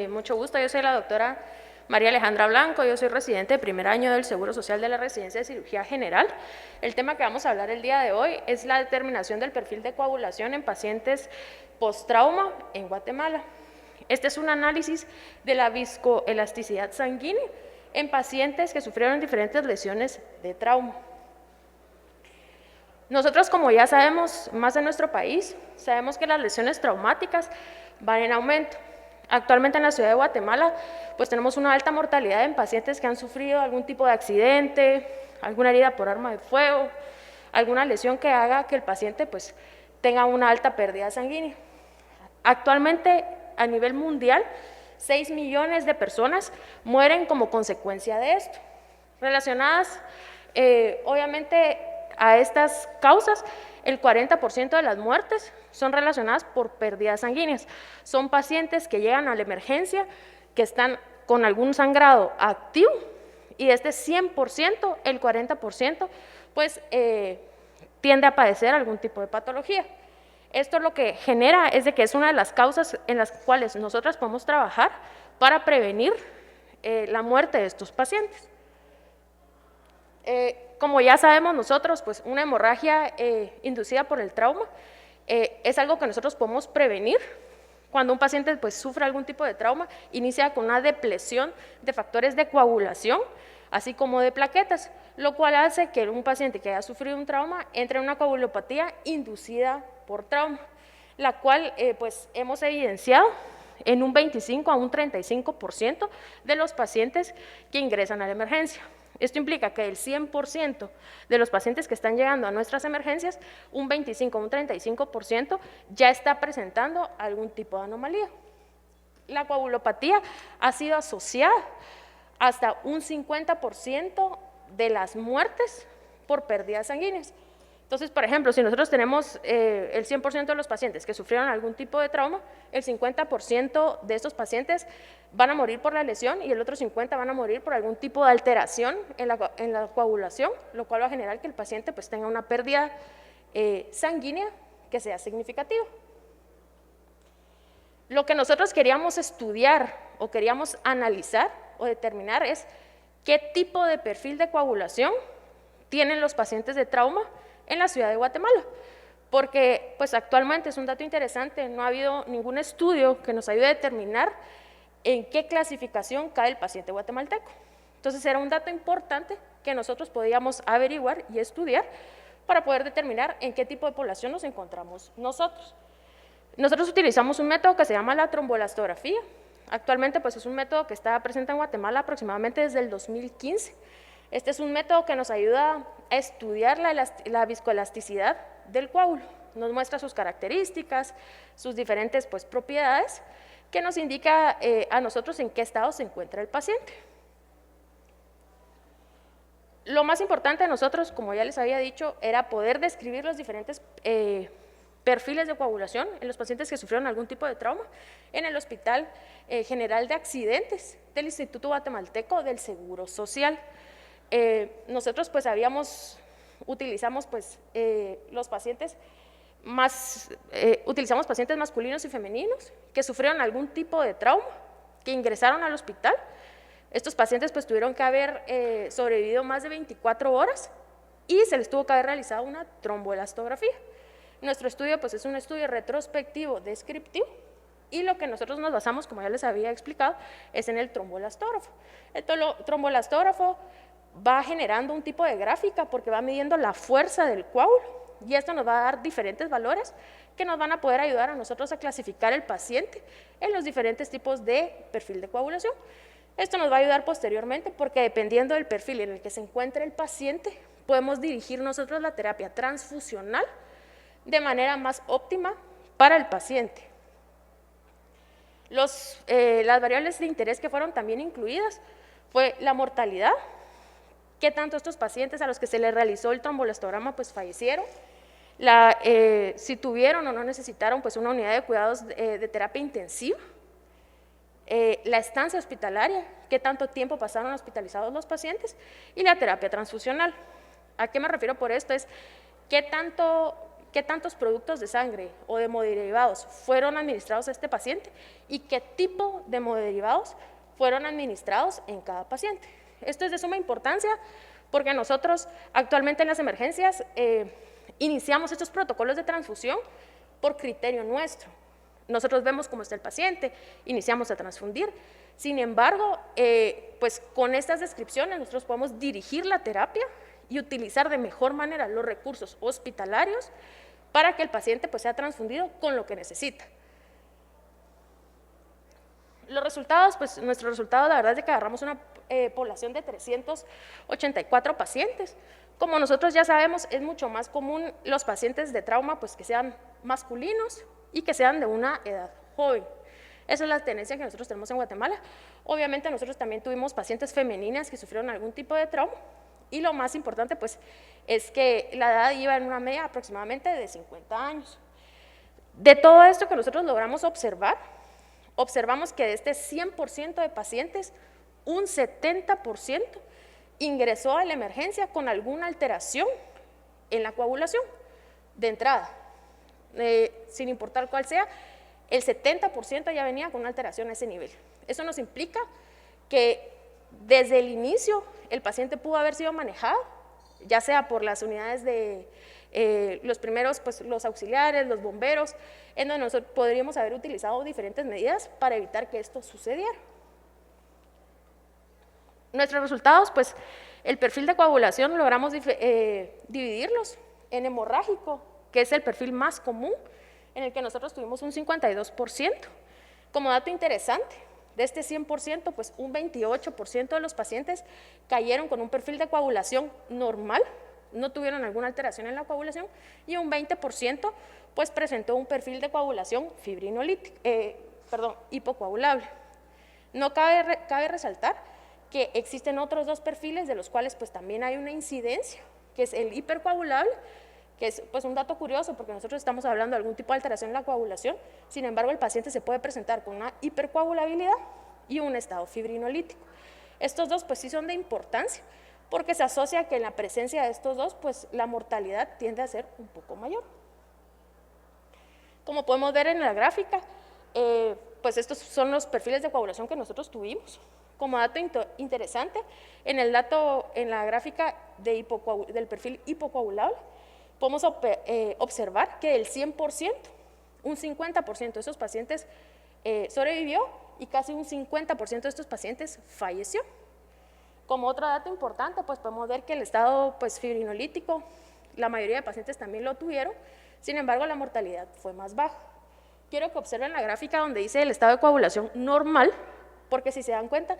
Mucho gusto, yo soy la doctora María Alejandra Blanco, yo soy residente de primer año del Seguro Social de la Residencia de Cirugía General. El tema que vamos a hablar el día de hoy es la determinación del perfil de coagulación en pacientes post-trauma en Guatemala. Este es un análisis de la viscoelasticidad sanguínea en pacientes que sufrieron diferentes lesiones de trauma. Nosotros, como ya sabemos más en nuestro país, sabemos que las lesiones traumáticas van en aumento. Actualmente en la ciudad de Guatemala, pues tenemos una alta mortalidad en pacientes que han sufrido algún tipo de accidente, alguna herida por arma de fuego, alguna lesión que haga que el paciente pues tenga una alta pérdida sanguínea. Actualmente, a nivel mundial, 6 millones de personas mueren como consecuencia de esto, relacionadas obviamente a estas causas. El 40% de las muertes son relacionadas por pérdidas sanguíneas. Son pacientes que llegan a la emergencia, que están con algún sangrado activo, y de este 100%, el 40% pues tiende a padecer algún tipo de patología. Esto lo que genera es de que es una de las causas en las cuales nosotras podemos trabajar para prevenir la muerte de estos pacientes. Como ya sabemos nosotros, pues una hemorragia inducida por el trauma es algo que nosotros podemos prevenir. Cuando un paciente pues sufre algún tipo de trauma, inicia con una depresión de factores de coagulación, así como de plaquetas, lo cual hace que un paciente que haya sufrido un trauma entre en una coagulopatía inducida por trauma, la cual pues hemos evidenciado en un 25 a un 35% de los pacientes que ingresan a la emergencia. Esto implica que el 100% de los pacientes que están llegando a nuestras emergencias, un 25 o un 35% ya está presentando algún tipo de anomalía. La coagulopatía ha sido asociada hasta un 50% de las muertes por pérdidas sanguíneas. Entonces, por ejemplo, si nosotros tenemos el 100% de los pacientes que sufrieron algún tipo de trauma, el 50% de estos pacientes van a morir por la lesión y el otro 50% van a morir por algún tipo de alteración en la coagulación, lo cual va a generar que el paciente pues tenga una pérdida sanguínea que sea significativa. Lo que nosotros queríamos estudiar o queríamos analizar o determinar es qué tipo de perfil de coagulación tienen los pacientes de trauma en la ciudad de Guatemala, porque pues actualmente es un dato interesante, no ha habido ningún estudio que nos ayude a determinar en qué clasificación cae el paciente guatemalteco. Entonces era un dato importante que nosotros podíamos averiguar y estudiar para poder determinar en qué tipo de población nos encontramos nosotros. Nosotros utilizamos un método que se llama la tromboelastografía. Actualmente pues es un método que está presente en Guatemala aproximadamente desde el 2015. Este es un método que nos ayuda a estudiar la viscoelasticidad del coágulo. Nos muestra sus características, sus diferentes pues, propiedades, que nos indica a nosotros en qué estado se encuentra el paciente. Lo más importante de nosotros, como ya les había dicho, era poder describir los diferentes perfiles de coagulación en los pacientes que sufrieron algún tipo de trauma en el Hospital General de Accidentes del Instituto Guatemalteco del Seguro Social. Nosotros pues utilizamos pues los pacientes utilizamos pacientes masculinos y femeninos que sufrieron algún tipo de trauma, que ingresaron al hospital. Estos pacientes pues tuvieron que haber sobrevivido más de 24 horas y se les tuvo que haber realizado una tromboelastografía. Nuestro estudio pues es un estudio retrospectivo descriptivo y lo que nosotros nos basamos, como ya les había explicado, es en el tromboelastógrafo. El tromboelastógrafo va generando un tipo de gráfica porque va midiendo la fuerza del coágulo y esto nos va a dar diferentes valores que nos van a poder ayudar a nosotros a clasificar el paciente en los diferentes tipos de perfil de coagulación. Esto nos va a ayudar posteriormente porque dependiendo del perfil en el que se encuentre el paciente, podemos dirigir nosotros la terapia transfusional de manera más óptima para el paciente. Las variables de interés que fueron también incluidas fue la mortalidad, qué tanto estos pacientes a los que se les realizó el tromboelastograma pues fallecieron, si tuvieron o no necesitaron pues una unidad de cuidados de terapia intensiva, la estancia hospitalaria, qué tanto tiempo pasaron hospitalizados los pacientes y la terapia transfusional. ¿A qué me refiero por esto? Es qué tanto qué tantos productos de sangre o de hemoderivados fueron administrados a este paciente y qué tipo de hemoderivados fueron administrados en cada paciente. Esto es de suma importancia porque nosotros actualmente en las emergencias iniciamos estos protocolos de transfusión por criterio nuestro. Nosotros vemos cómo está el paciente, iniciamos a transfundir. Sin embargo, pues con estas descripciones nosotros podemos dirigir la terapia y utilizar de mejor manera los recursos hospitalarios para que el paciente pues sea transfundido con lo que necesita. Los resultados, pues nuestro resultado la verdad es que agarramos una población de 384 pacientes. Como nosotros ya sabemos, es mucho más común los pacientes de trauma pues que sean masculinos y que sean de una edad joven. Esa es la tendencia que nosotros tenemos en Guatemala. Obviamente nosotros también tuvimos pacientes femeninas que sufrieron algún tipo de trauma y lo más importante pues es que la edad iba en una media aproximadamente de 50 años. De todo esto que nosotros logramos observar, observamos que de este 100% de pacientes, un 70% ingresó a la emergencia con alguna alteración en la coagulación de entrada, sin importar cuál sea, el 70% ya venía con una alteración a ese nivel. Eso nos implica que desde el inicio el paciente pudo haber sido manejado, ya sea por las unidades de los primeros, pues los auxiliares, los bomberos, en donde nosotros podríamos haber utilizado diferentes medidas para evitar que esto sucediera. Nuestros resultados, pues el perfil de coagulación logramos dividirlos en hemorrágico, que es el perfil más común, en el que nosotros tuvimos un 52%. Como dato interesante, de este 100%, pues un 28% de los pacientes cayeron con un perfil de coagulación normal, no tuvieron alguna alteración en la coagulación, y un 20% pues presentó un perfil de coagulación hipocoagulable. No cabe resaltar que existen otros dos perfiles de los cuales pues también hay una incidencia, que es el hipercoagulable, que es pues un dato curioso porque nosotros estamos hablando de algún tipo de alteración en la coagulación, sin embargo el paciente se puede presentar con una hipercoagulabilidad y un estado fibrinolítico. Estos dos pues sí son de importancia porque se asocia que en la presencia de estos dos pues la mortalidad tiende a ser un poco mayor. Como podemos ver en la gráfica, pues estos son los perfiles de coagulación que nosotros tuvimos. Como dato interesante, en la gráfica del perfil hipocoagulable, podemos observar que del 100%, un 50% de esos pacientes sobrevivió y casi un 50% de estos pacientes falleció. Como otro dato importante, pues podemos ver que el estado pues, fibrinolítico, la mayoría de pacientes también lo tuvieron, sin embargo la mortalidad fue más baja. Quiero que observen la gráfica donde dice el estado de coagulación normal, porque si se dan cuenta,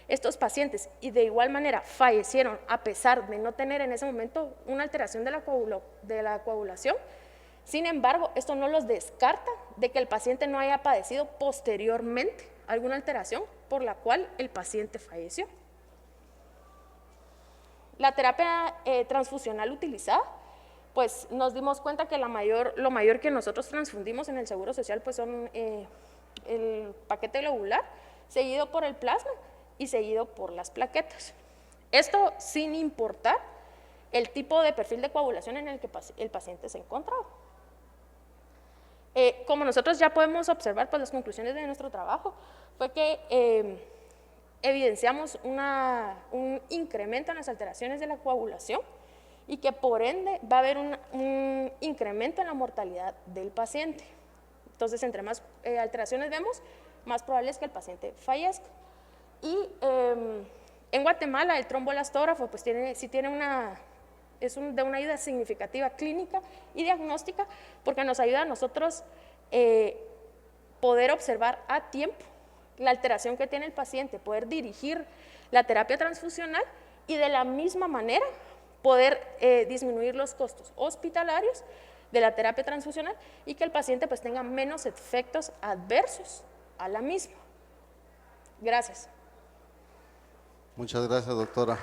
estos pacientes y de igual manera fallecieron a pesar de no tener en ese momento una alteración de la coagulación. Sin embargo, esto no los descarta de que el paciente no haya padecido posteriormente alguna alteración por la cual el paciente falleció. La terapia transfusional utilizada, pues nos dimos cuenta que lo mayor que nosotros transfundimos en el Seguro Social pues son el paquete globular, seguido por el plasma y seguido por las plaquetas. Esto sin importar el tipo de perfil de coagulación en el que el paciente se encontraba. Como nosotros ya podemos observar, pues las conclusiones de nuestro trabajo fue que evidenciamos un incremento en las alteraciones de la coagulación y que por ende va a haber un incremento en la mortalidad del paciente. Entonces, entre más alteraciones vemos, más probable es que el paciente fallezca. Y en Guatemala el tromboelastógrafo pues es de una ayuda significativa clínica y diagnóstica porque nos ayuda a nosotros poder observar a tiempo la alteración que tiene el paciente, poder dirigir la terapia transfusional y de la misma manera poder disminuir los costos hospitalarios de la terapia transfusional y que el paciente pues tenga menos efectos adversos a la misma. Gracias. Muchas gracias, doctora.